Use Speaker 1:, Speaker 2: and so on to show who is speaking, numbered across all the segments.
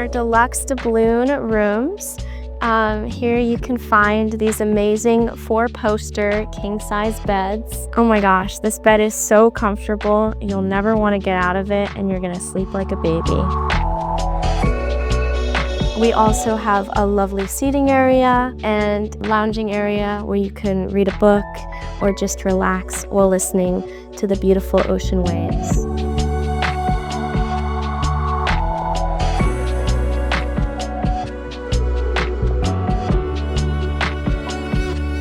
Speaker 1: our deluxe doubloon rooms. Here you can find these amazing 4-poster king-size beds. Oh my gosh, this bed is so comfortable. You'll never want to get out of it, and you're gonna sleep like a baby. We also have a lovely seating area and lounging area where you can read a book or just relax while listening to the beautiful ocean waves.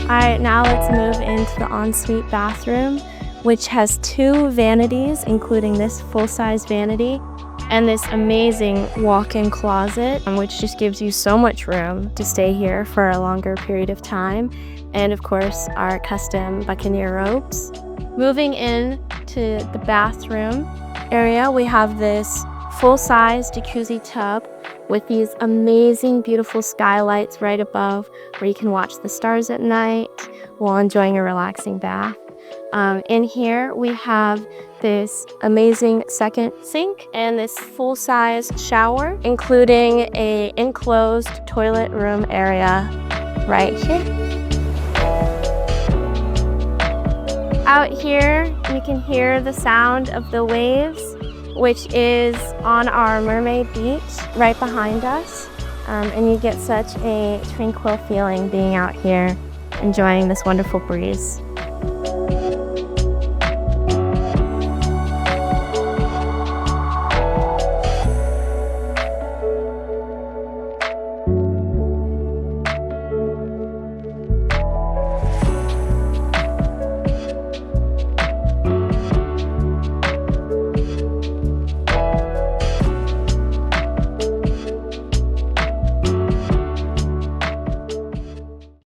Speaker 1: All right, now let's move into the ensuite bathroom, which has 2 vanities, including this full-size vanity and this amazing walk-in closet, which just gives you so much room to stay here for a longer period of time. And of course, our custom Buccaneer robes. Moving in to the bathroom area, we have this full-size jacuzzi tub with these amazing, beautiful skylights right above where you can watch the stars at night while enjoying a relaxing bath. In here, we have this amazing second sink and this full-size shower, including an enclosed toilet room area right here. Out here, you can hear the sound of the waves, which is on our Mermaid Beach right behind us. And you get such a tranquil feeling being out here, enjoying this wonderful breeze.